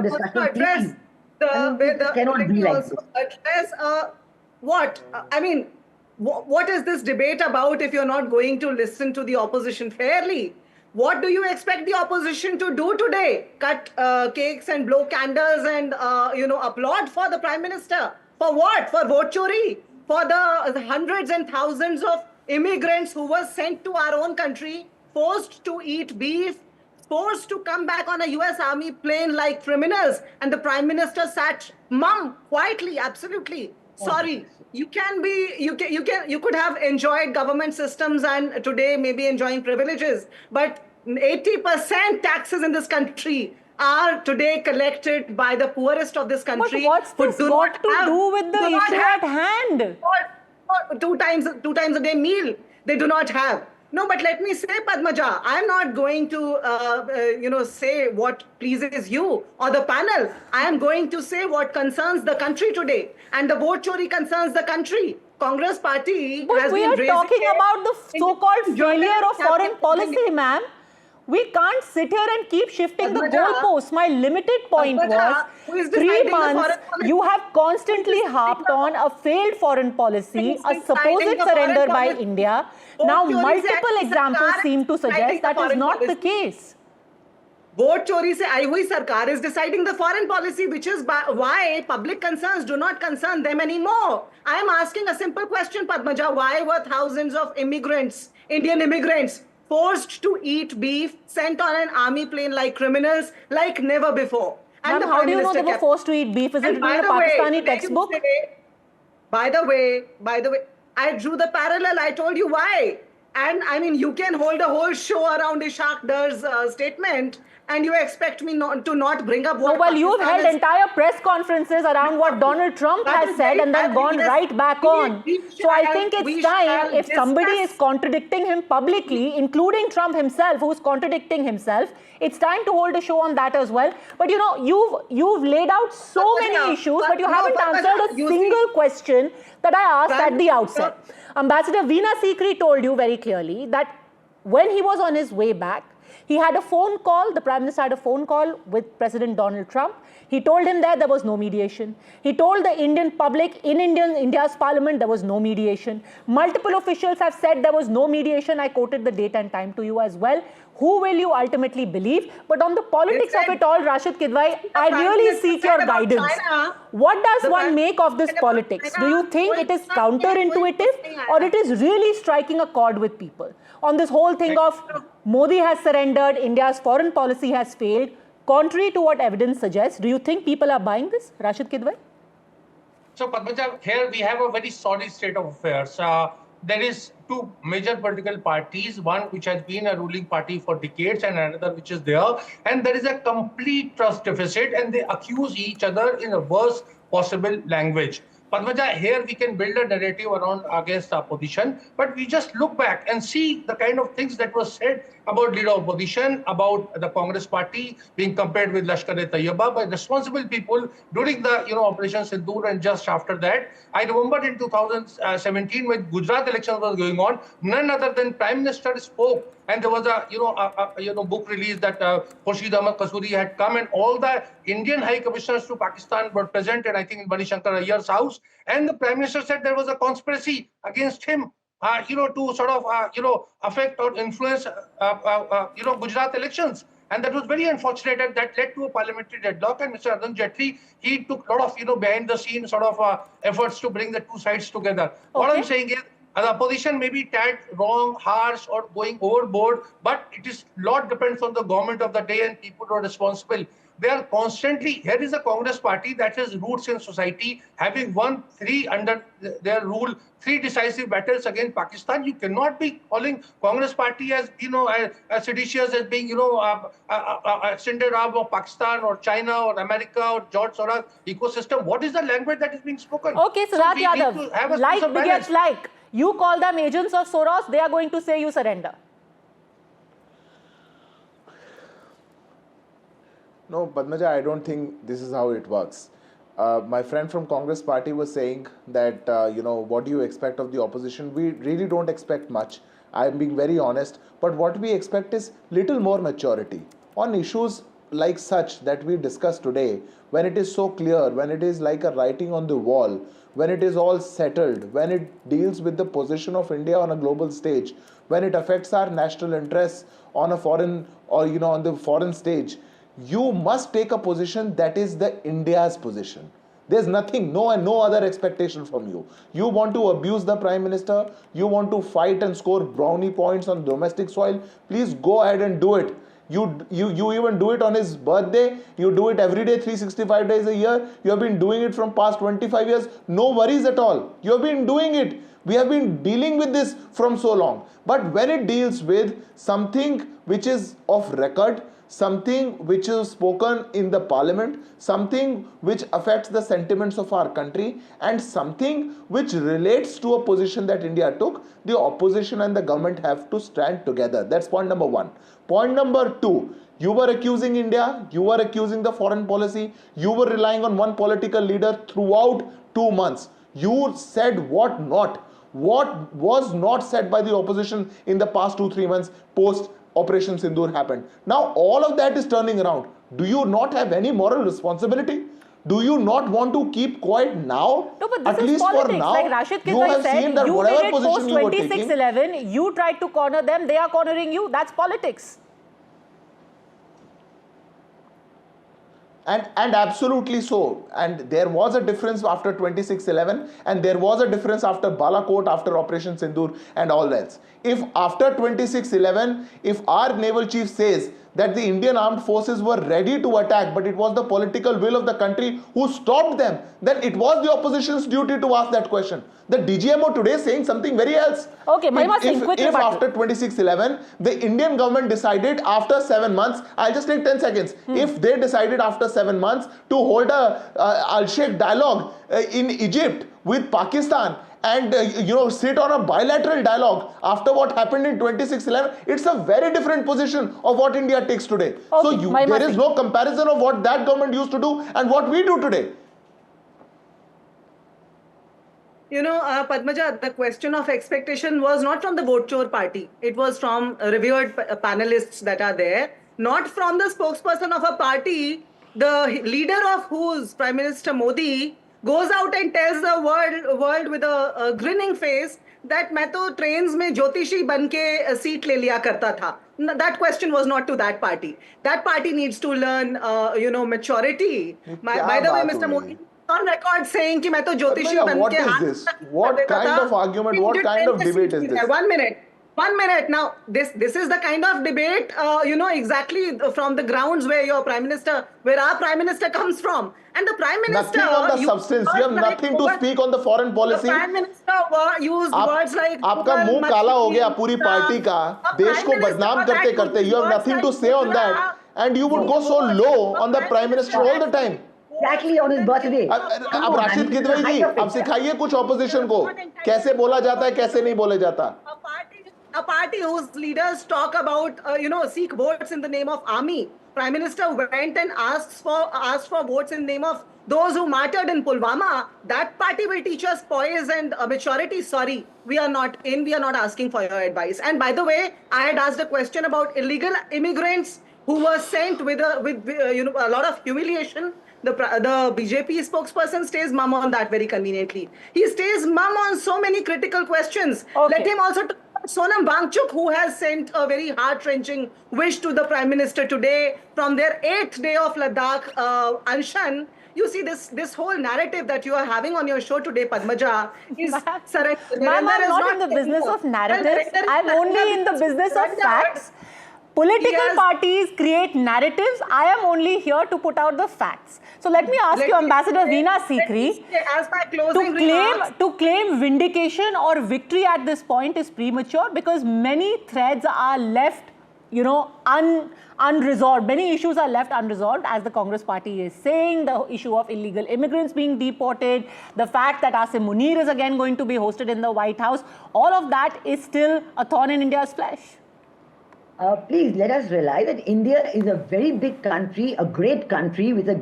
me also address what is this debate about if you're not going to listen to the opposition fairly? What do you expect the opposition to do today? Cut cakes and blow candles and, applaud for the Prime Minister? For what? For vote chori? For the hundreds and thousands of immigrants who were sent to our own country, forced to eat beef, forced to come back on a US Army plane like criminals, and the Prime Minister sat mum quietly, absolutely. Sorry, you could have enjoyed government systems and today maybe enjoying privileges, but 80% taxes in this country are today collected by the poorest of this country. But what's this got to do with the issue at hand? Two times a day meal they do not have. No, but let me say, Padmaja, I'm not going to, say what pleases you or the panel. I am going to say what concerns the country today. And the vote chori concerns the country. Congress party but has we been are talking about the so-called failure of foreign policy, ma'am. We can't sit here and keep shifting the goalposts. My limited point was 3 months you have constantly harped on a failed foreign policy, a supposed surrender by India. Now multiple examples seem to suggest that is not the case. Vote chori se aayi hui sarkar is deciding the foreign policy, which is why public concerns do not concern them anymore. I am asking a simple question, Padmaja. Why were thousands of immigrants, Indian immigrants, forced to eat beef, sent on an army plane like criminals, like never before? And how do you know they were forced to eat beef? Is it in a Pakistani textbook? By the way, I drew the parallel. I told you why. And I mean, you can hold a whole show around Ishaq Dar's statement, and you expect me to not bring up what. No, well, you've Pakistan held entire press conferences around what Donald Trump has said and then gone right back on. So I think it's time, if somebody is contradicting him publicly, including Trump himself, who's contradicting himself, it's time to hold a show on that as well. But you know, you've laid out so many issues, but you haven't answered a single question that I asked at the outset. Ambassador Veena Sikri told you very clearly that when he was on his way back, he had a phone call, the Prime Minister had a phone call with President Donald Trump. He told him there was no mediation. He told the Indian public in India's parliament there was no mediation. Multiple officials have said there was no mediation. I quoted the date and time to you as well. Who will you ultimately believe? But on the politics of it all, Rashid Kidwai, I really seek your guidance. What does one make of this politics? Do you think it is counterintuitive or it is really striking a chord with people? On this whole thing of Modi has surrendered, India's foreign policy has failed, contrary to what evidence suggests, do you think people are buying this, Rashid Kidwai? So, Padmaja, here we have a very solid state of affairs. There is two major political parties, one which has been a ruling party for decades and another which is there. And there is a complete trust deficit and they accuse each other in the worst possible language. Padmaja, here we can build a narrative around against the opposition, but we just look back and see the kind of things that was said about leader of opposition, about the Congress party being compared with Lashkar-e-Taiba by responsible people during the Operation Sindoor and just after that. I remember in 2017 when Gujarat elections was going on, none other than Prime Minister spoke. And there was a book release that Khurshid Ahmad Kasuri had come, and all the Indian High Commissioners to Pakistan were present, and I think in Bani Shankar Ayyar's house. And the Prime Minister said there was a conspiracy against him, to sort of, affect or influence, Gujarat elections. And that was very unfortunate, and that led to a parliamentary deadlock. And Mr. Arun Jaitley, he took a lot of, behind the scenes sort of efforts to bring the two sides together. Okay. What I'm saying is, the opposition may be tagged wrong, harsh, or going overboard, but it is lot depends on the government of the day and people who are responsible. They are constantly, here is a Congress party that has roots in society, having won under their rule, 3 decisive battles against Pakistan. You cannot be calling Congress party as, as seditious, as being, extended arm of Pakistan or China or America or George Soros ecosystem. What is the language that is being spoken? Okay, Siddharth Yadav, like begets like. You call them agents of Soros, they are going to say you surrender. No, Padmaja, I don't think this is how it works. My friend from Congress party was saying that, what do you expect of the opposition? We really don't expect much. I'm being very honest. But what we expect is little more maturity. On issues like such that we discussed today, when it is so clear, when it is like a writing on the wall, when it is all settled, when it deals with the position of India on a global stage, when it affects our national interests on a foreign or, on the foreign stage, you must take a position that is the India's position. There's nothing, no other expectation from you. You want to abuse the Prime Minister, you want to fight and score brownie points on domestic soil, please go ahead and do it. You even do it on his birthday, you do it every day, 365 days a year. You have been doing it from past 25 years. No worries at all. You have been doing it. We have been dealing with this from so long. But when it deals with something which is of record, something which is spoken in the parliament, something which affects the sentiments of our country, and something which relates to a position that India took, the opposition and the government have to stand together. That's point number 1. Point number 2, you were accusing India, you were accusing the foreign policy, you were relying on one political leader throughout 2 months. You said what not? What was not said by the opposition in the past 2-3 months post Operation Sindoor happened? Now all of that is turning around. Do you not have any moral responsibility? Do you not want to keep quiet now? No, but this At is least politics. for now, like Rashid you Kidwai have said, seen that you whatever did it position you were taking, 26/11, you tried to corner them, they are cornering you. That's politics. And absolutely so. And there was a difference after 26/11, and there was a difference after Balakot, after Operation Sindoor and all else. If after 26/11, if our naval chief says that the Indian armed forces were ready to attack, but it was the political will of the country who stopped them, then it was the opposition's duty to ask that question. The DGMO today is saying something very else. Okay, Mahima Singh, quick if rebuttal. after 26/11, the Indian government decided after 7 months, I'll just take 10 seconds. If they decided after 7 months to hold a Al-Sheikh dialogue in Egypt with Pakistan, and sit on a bilateral dialogue after what happened in 26/11, it's a very different position of what India takes today. Okay, So there is no comparison of what that government used to do and what we do today. Padmaja, the question of expectation was not from the vote chore party. It was from revered panelists that are there, not from the spokesperson of a party, the leader of whose, Prime Minister Modi, goes out and tells the world with a grinning face that मैं तो trains में ज्योतिषी बन के seat ले लिया करता था. That question was not to that party. That party needs to learn, maturity. By the way, Mr. Modi on record saying कि मैं तो ज्योतिषी बन के what is this? What kind of argument? What kind of debate is this? 1 minute. Now, this is the kind of debate, exactly from the grounds where our Prime Minister comes from. And the Prime Minister... Nothing on the substance. You have nothing to speak on the foreign policy. The Prime Minister used words like... आपका मुंह काला हो गया पूरी party का, देश को बदनाम करते करते. You have nothing to say on that. And you would go so low on the Prime Minister all the time. Exactly on his birthday. अब राशिद किदवई जी, अब सिखाइए कुछ ऑपोजिशन को कैसे बोला जाता है, कैसे नहीं बोले जाता. A party whose leaders talk about, seek votes in the name of army. Prime Minister went and asked for votes in the name of those who martyred in Pulwama. That party will teach us poise and maturity. Sorry, we are not asking for your advice. And by the way, I had asked a question about illegal immigrants who were sent with a lot of humiliation. The BJP spokesperson stays mum on that very conveniently. He stays mum on so many critical questions. Okay. Let him also talk about Sonam Wangchuk, who has sent a very heart-wrenching wish to the Prime Minister today from their 8th day of Ladakh Anshan. You see, this whole narrative that you are having on your show today, Padmaja, is... Ma'am, I'm not in the business of narratives. I'm only in the business of facts. Political parties create narratives. I am only here to put out the facts. So let me ask you, Ambassador Veena Sikri, to claim vindication or victory at this point is premature because many threads are left, unresolved. Many issues are left unresolved, as the Congress party is saying. The issue of illegal immigrants being deported, the fact that Asim Munir is again going to be hosted in the White House, all of that is still a thorn in India's flesh. Please let us realize that India is a very big country, a great country with a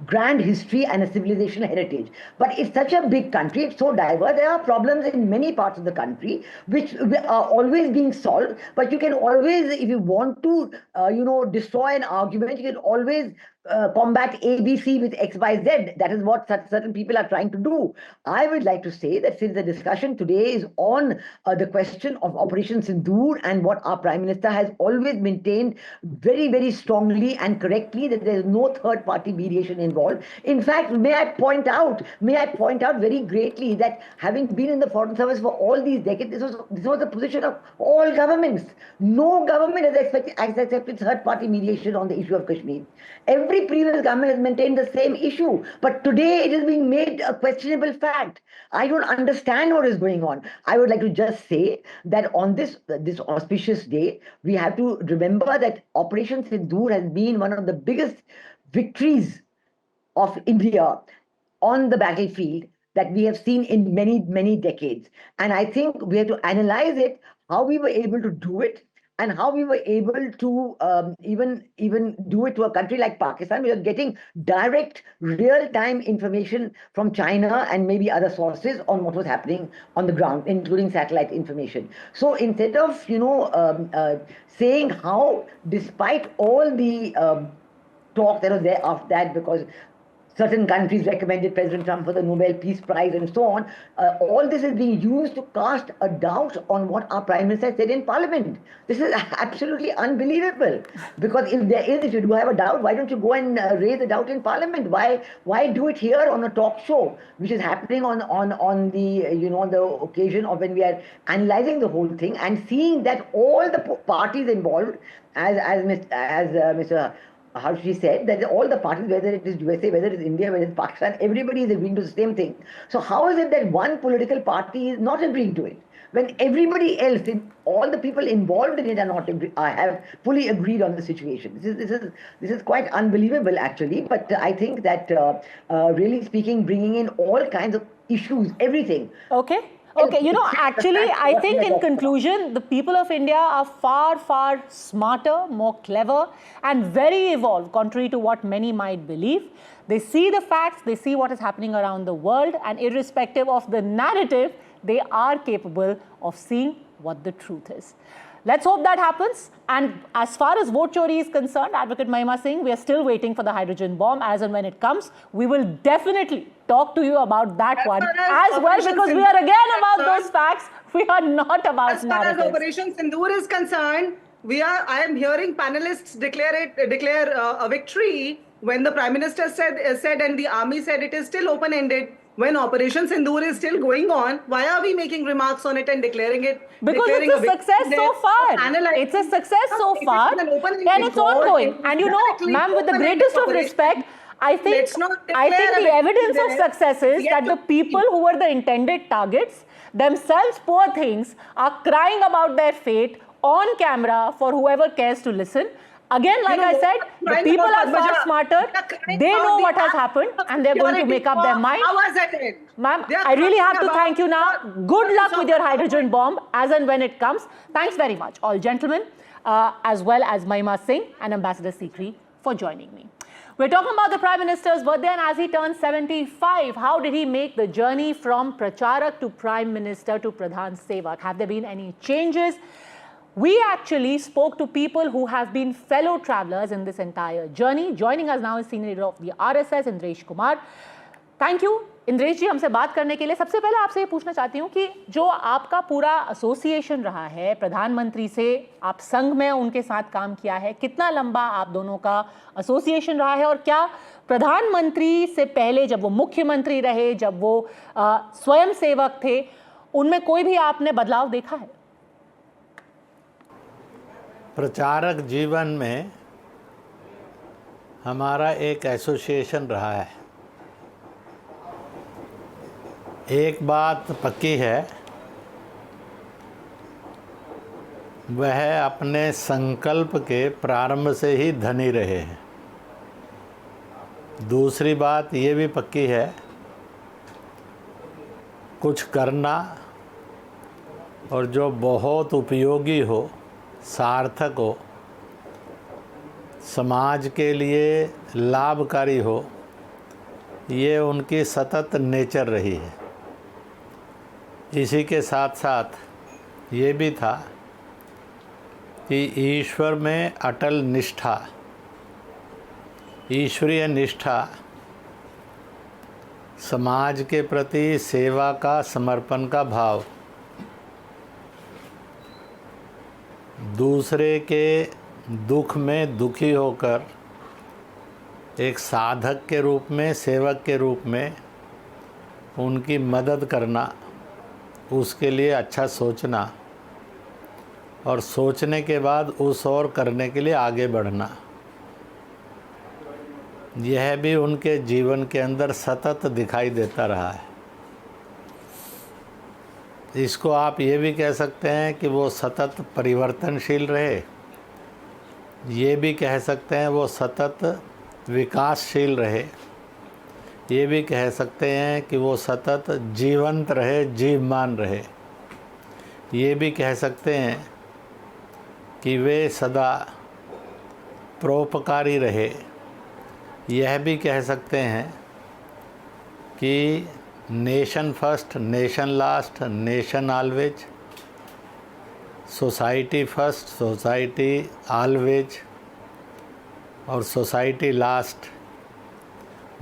grand history and a civilizational heritage. But it's such a big country, it's so diverse. There are problems in many parts of the country which are always being solved. But you can always, if you want to, destroy an argument, you can always combat ABC with XYZ. That is what certain people are trying to do. I would like to say that since the discussion today is on the question of Operation Sindoor and what our Prime Minister has always maintained very, very strongly and correctly, that there is no third-party mediation involved. In fact, may I point out very greatly that having been in the Foreign Service for all these decades, this was the position of all governments. No government has accepted third-party mediation on the issue of Kashmir. Every previous government has maintained the same issue, but today it is being made a questionable fact. I don't understand what is going on. I would like to just say that on this auspicious day, we have to remember that Operation Sindoor has been one of the biggest victories of India on the battlefield that we have seen in many, many decades. And I think we have to analyze it, how we were able to do it, and how we were able to even do it to a country like Pakistan. We are getting direct, real-time information from China and maybe other sources on what was happening on the ground, including satellite information. So instead of saying how, despite all the talk that was there after that, because certain countries recommended President Trump for the Nobel Peace Prize and so on. All this is being used to cast a doubt on what our Prime Minister said in Parliament. This is absolutely unbelievable. Because if you do have a doubt, why don't you go and raise a doubt in Parliament? Why do it here on a talk show, which is happening on the the occasion of when we are analyzing the whole thing and seeing that all the parties involved, as Mr. Harshi said, that all the parties, whether it is USA, whether it is India, whether it is Pakistan, everybody is agreeing to the same thing. So how is it that one political party is not agreeing to it, when everybody else, all the people involved in it, are not have fully agreed on the situation? This is quite unbelievable, actually. But I think that really speaking, bringing in all kinds of issues, everything. Okay, actually, I think in conclusion, the people of India are far, far smarter, more clever, and very evolved, contrary to what many might believe. They see the facts, they see what is happening around the world, and irrespective of the narrative, they are capable of seeing what the truth is. Let's hope that happens. And as far as vote chori is concerned, Advocate Mahima Singh, we are still waiting for the hydrogen bomb. As and when it comes, we will definitely talk to you about that one as well, because we are again about those facts. We are not about narratives. As far as Operation Sindoor is concerned, I am hearing panelists declare a victory when the Prime Minister said and the army said it is still open-ended. When Operation Sindoor is still going on, why are we making remarks on it and declaring it? Because it's a success so far. It's a success so far, and it's ongoing. And ma'am, with the greatest of respect, I think the evidence of success is that the people who were the intended targets themselves, poor things, are crying about their fate on camera for whoever cares to listen. Again, like I said, the people are far smarter. They know what has happened and they're going to make up their mind. Ma'am, I really have to thank you now. Good luck with your hydrogen bomb as and when it comes. Thanks very much, all gentlemen, as well as Mahima Singh and Ambassador Sikri for joining me. We're talking about the Prime Minister's birthday, and as he turned 75, how did he make the journey from Pracharak to Prime Minister to Pradhan Sevak? Have there been any changes? We actually spoke to people who have been fellow travelers in this entire journey. Joining us now is Senior Leader of the RSS, Indresh Kumar. Thank you, Indresh जी, हमसे बात करने के लिए। सबसे पहले आपसे ये पूछना चाहती हूँ कि जो आपका पूरा एसोसिएशन रहा है प्रधानमंत्री से, आप संघ में उनके साथ काम किया है, कितना लंबा आप दोनों का एसोसिएशन रहा है, और क्या प्रधानमंत्री से पहले जब वो मुख्यमंत्री रहे, जब वो स्वयं सेवक थे, उनमें कोई भी आपने बदलाव देखा है? प्रचारक जीवन में हमारा एक एसोसिएशन रहा है। एक बात पक्की है, वह अपने संकल्प के प्रारंभ से ही धनी रहे हैं। दूसरी बात ये भी पक्की है, कुछ करना और जो बहुत उपयोगी हो, सार्थक हो, समाज के लिए लाभकारी हो, ये उनकी सतत नेचर रही है। इसी के साथ साथ ये भी था कि ईश्वर में अटल निष्ठा, ईश्वरीय निष्ठा, समाज के प्रति सेवा का, समर्पण का भाव, दूसरे के दुख में दुखी होकर एक साधक के रूप में, सेवक के रूप में उनकी मदद करना, उसके लिए अच्छा सोचना और सोचने के बाद उस और करने के लिए आगे बढ़ना, यह भी उनके जीवन के अंदर सतत दिखाई देता रहा है। इसको आप ये भी कह सकते हैं कि वो सतत परिवर्तनशील रहे, ये भी कह सकते हैं वो सतत विकासशील रहे, ये भी कह सकते हैं कि वो सतत जीवंत रहे, जीवमान रहे, ये भी कह सकते हैं कि वे सदा परोपकारी रहे, यह भी कह सकते हैं कि nation first, nation last, nation always, society first, society always और society last,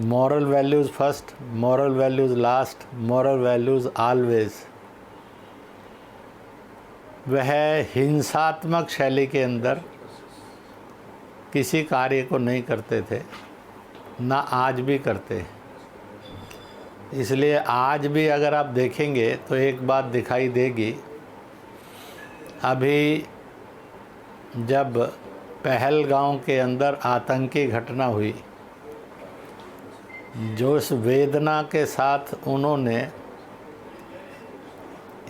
moral values first, moral values last, moral values always. वह हिंसात्मक शैली के अंदर किसी कार्य को नहीं करते थे, ना आज भी करते। इसलिए आज भी अगर आप देखेंगे तो एक बात दिखाई देगी। अभी जब पहलगांव के अंदर आतंकी घटना हुई, जो इस वेदना के साथ उन्होंने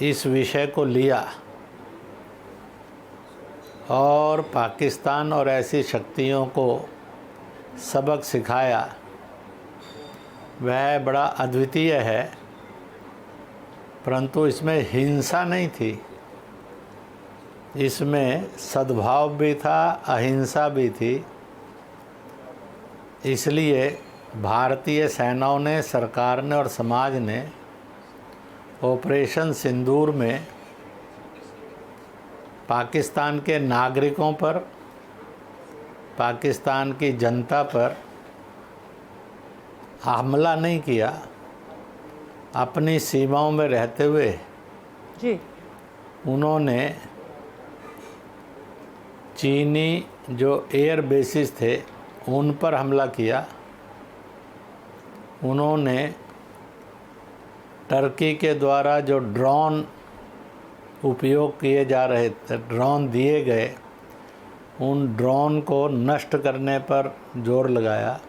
इस विषय को लिया और पाकिस्तान और ऐसी शक्तियों को सबक सिखाया, वह बड़ा अद्वितीय है। परंतु इसमें हिंसा नहीं थी, इसमें सद्भाव भी था, अहिंसा भी थी। इसलिए भारतीय सेनाओं ने, सरकार ने और समाज ने ऑपरेशन सिंदूर में पाकिस्तान के नागरिकों पर, पाकिस्तान की जनता पर हमला नहीं किया। अपनी सीमाओं में रहते हुए जी उन्होंने चीनी जो एयर बेसिस थे उन पर हमला किया। उन्होंने टर्की के द्वारा जो ड्रोन उपयोग किए जा रहे थे, ड्रोन दिए गए, उन ड्रोन को नष्ट करने पर जोर लगाया।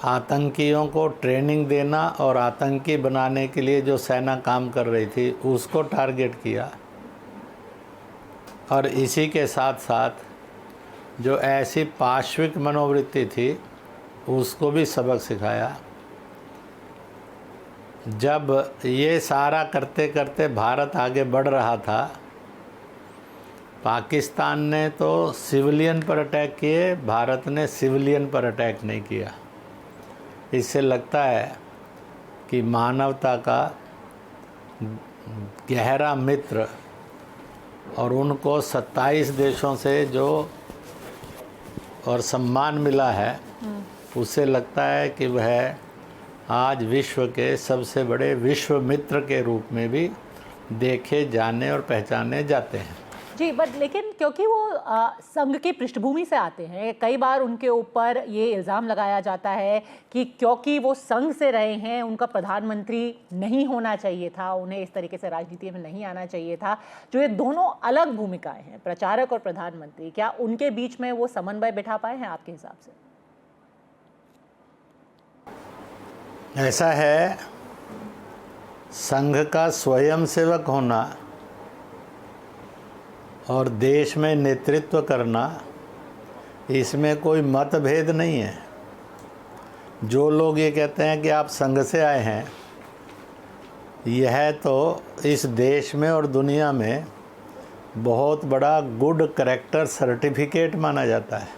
आतंकियों को ट्रेनिंग देना और आतंकी बनाने के लिए जो सेना काम कर रही थी उसको टारगेट किया। और इसी के साथ साथ जो ऐसी पाश्विक मनोवृत्ति थी उसको भी सबक सिखाया। जब ये सारा करते करते भारत आगे बढ़ रहा था, पाकिस्तान ने तो सिविलियन पर अटैक किए, भारत ने सिविलियन पर अटैक नहीं किया। इससे लगता है कि मानवता का गहरा मित्र और उनको 27 देशों से जो और सम्मान मिला है, उससे लगता है कि वह आज विश्व के सबसे बड़े विश्व मित्र के रूप में भी देखे जाने और पहचाने जाते हैं। जी, बट लेकिन क्योंकि वो संघ की पृष्ठभूमि से आते हैं, कई बार उनके ऊपर ये इल्ज़ाम लगाया जाता है कि क्योंकि वो संघ से रहे हैं, उनका प्रधानमंत्री नहीं होना चाहिए था, उन्हें इस तरीके से राजनीति में नहीं आना चाहिए था। जो ये दोनों अलग भूमिकाएं हैं, प्रचारक और प्रधानमंत्री, क्या उनके बीच में वो समन्वय बिठा पाए हैं आपके हिसाब से? ऐसा है, संघ का स्वयंसेवक होना और देश में नेतृत्व करना, इसमें कोई मतभेद नहीं है। जो लोग ये कहते हैं कि आप संघ से आए हैं, यह तो इस देश में और दुनिया में बहुत बड़ा गुड कैरेक्टर सर्टिफिकेट माना जाता है।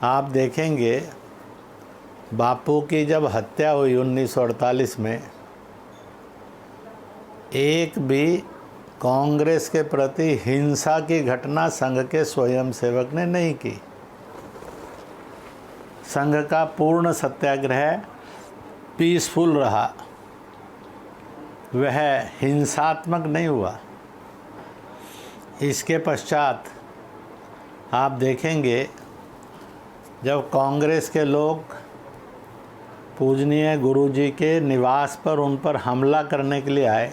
आप देखेंगे बापू की जब हत्या हुई 1948 में, एक भी कांग्रेस के प्रति हिंसा की घटना संघ के स्वयंसेवक ने नहीं की। संघ का पूर्ण सत्याग्रह पीसफुल रहा, वह हिंसात्मक नहीं हुआ। इसके पश्चात आप देखेंगे जब कांग्रेस के लोग पूजनीय गुरुजी के निवास पर उन पर हमला करने के लिए आए,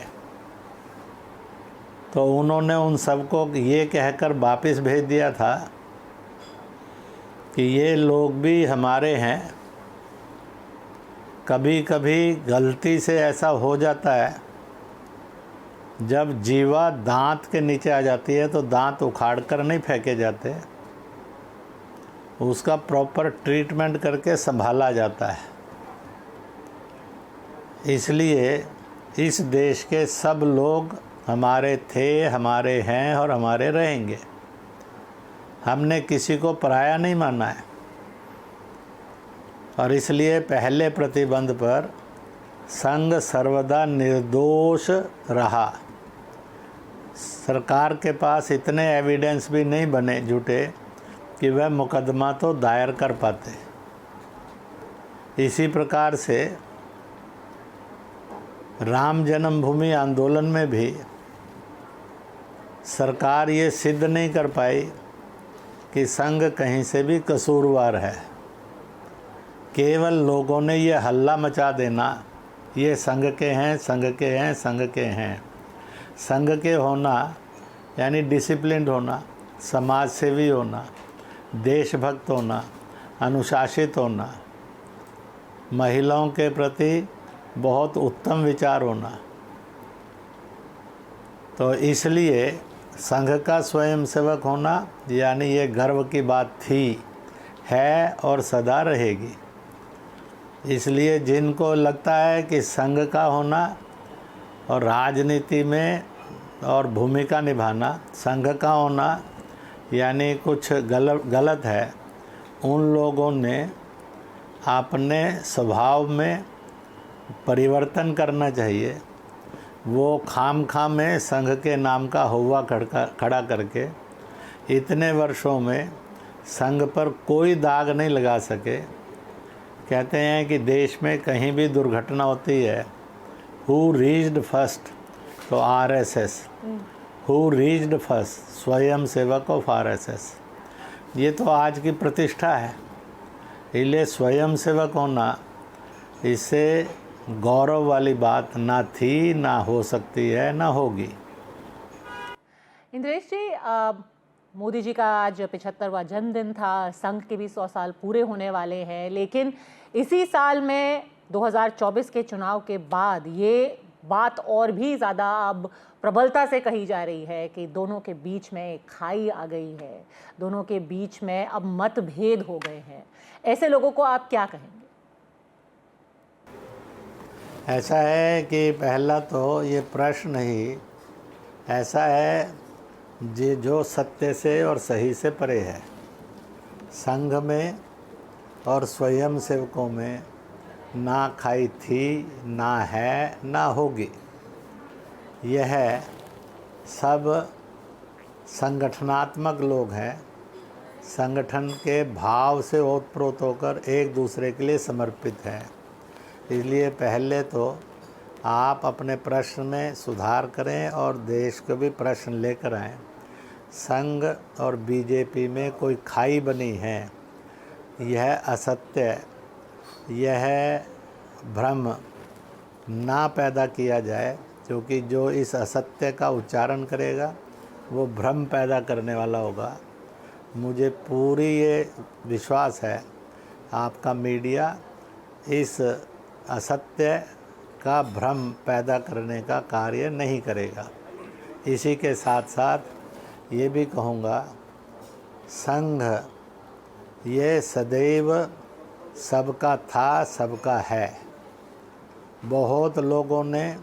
तो उन्होंने उन सबको ये कहकर वापस भेज दिया था कि ये लोग भी हमारे हैं। कभी कभी गलती से ऐसा हो जाता है, जब जीवा दांत के नीचे आ जाती है तो दांत उखाड़ कर नहीं फेंके जाते, उसका प्रॉपर ट्रीटमेंट करके संभाला जाता है। इसलिए इस देश के सब लोग हमारे थे, हमारे हैं और हमारे रहेंगे। हमने किसी को पराया नहीं माना है और इसलिए पहले प्रतिबंध पर संघ सर्वदा निर्दोष रहा। सरकार के पास इतने एविडेंस भी नहीं बने जुटे कि वह मुकदमा तो दायर कर पाते। इसी प्रकार से राम जन्मभूमि आंदोलन में भी सरकार ये सिद्ध नहीं कर पाई कि संघ कहीं से भी कसूरवार है। केवल लोगों ने ये हल्ला मचा देना, ये संघ के हैं, संघ के हैं, संघ के हैं। संघ के होना यानी डिसिप्लिन्ड होना, समाज सेवी होना, देशभक्त होना, अनुशासित होना, महिलाओं के प्रति बहुत उत्तम विचार होना। तो इसलिए संघ का स्वयंसेवक होना यानी ये गर्व की बात थी, है और सदा रहेगी। इसलिए जिनको लगता है कि संघ का होना और राजनीति में और भूमिका निभाना, संघ का होना यानी कुछ गलत है, उन लोगों ने अपने स्वभाव में परिवर्तन करना चाहिए। वो खाम में संघ के नाम का हुआ खड़ा करके इतने वर्षों में संघ पर कोई दाग नहीं लगा सके। कहते हैं कि देश में कहीं भी दुर्घटना होती है, हु रीच्ड फर्स्ट तो आरएसएस, हु रीच्ड फर्स्ट स्वयं सेवक ऑफ आरएसएस। ये तो आज की प्रतिष्ठा है। इसलिए स्वयं सेवक होना इससे गौरव वाली बात ना थी, ना हो सकती है, ना होगी। इंद्रेश जी, मोदी जी का आज 75वां जन्मदिन था, संघ के भी 100 साल पूरे होने वाले हैं, लेकिन इसी साल में 2024 के चुनाव के बाद ये बात और भी ज़्यादा अब प्रबलता से कही जा रही है कि दोनों के बीच में एक खाई आ गई है, दोनों के बीच में अब मतभेद हो गए हैं। ऐसे लोगों को आप क्या कहेंगे? ऐसा है कि पहला तो ये प्रश्न ही ऐसा है जो सत्य से और सही से परे है। संघ में और स्वयं सेवकों में ना खाई थी, ना है, ना होगी। यह सब संगठनात्मक लोग हैं, संगठन के भाव से ओतप्रोत होकर एक दूसरे के लिए समर्पित हैं। इसलिए पहले तो आप अपने प्रश्न में सुधार करें और देश को भी प्रश्न लेकर आएँ। संघ और बीजेपी में कोई खाई बनी है, यह असत्य, यह भ्रम ना पैदा किया जाए, क्योंकि जो इस असत्य का उच्चारण करेगा वो भ्रम पैदा करने वाला होगा। मुझे पूरी ये विश्वास है आपका मीडिया इस असत्य का भ्रम पैदा करने का कार्य नहीं करेगा। इसी के साथ साथ ये भी कहूँगा, संघ ये सदैव सबका था, सबका है। बहुत लोगों ने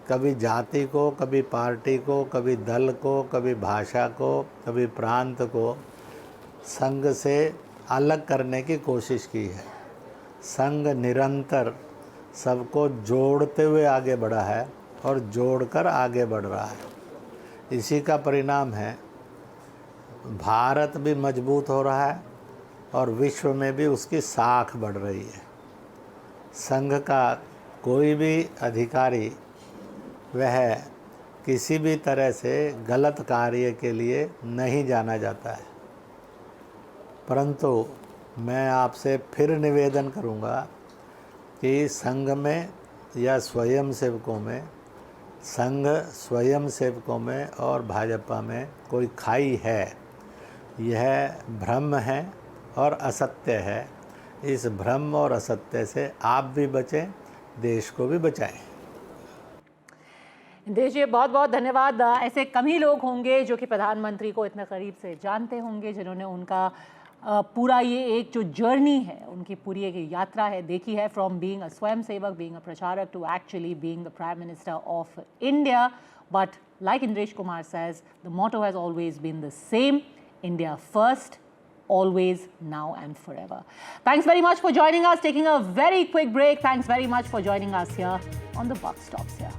कभी जाति को, कभी पार्टी को, कभी दल को, कभी भाषा को, कभी प्रांत को संघ से अलग करने की कोशिश की है। संघ निरंतर सबको जोड़ते हुए आगे बढ़ा है और जोड़कर आगे बढ़ रहा है। इसी का परिणाम है भारत भी मजबूत हो रहा है और विश्व में भी उसकी साख बढ़ रही है। संघ का कोई भी अधिकारी वह किसी भी तरह से गलत कार्य के लिए नहीं जाना जाता है। परंतु मैं आपसे फिर निवेदन करूंगा कि संघ में या स्वयं सेवकों में, संघ स्वयं सेवकों में और भाजपा में कोई खाई है, यह भ्रम है और असत्य है। इस भ्रम और असत्य से आप भी बचें, देश को भी बचाएं। इंद्रेश जी, बहुत बहुत धन्यवाद। ऐसे कम ही लोग होंगे जो कि प्रधानमंत्री को इतने करीब से जानते होंगे, जिन्होंने उनका पूरा ये एक जो जर्नी है, उनकी पूरी एक यात्रा है, देखी है, फ्रॉम बीइंग अ स्वयं सेवक, being a pracharak to actually being the prime minister of India. But like Indresh Kumar says, the motto has always been the same: India first, always, now and forever. Thanks very much for joining us. Taking a very quick break. Thanks very much for joining us here on The Buck Stops Here.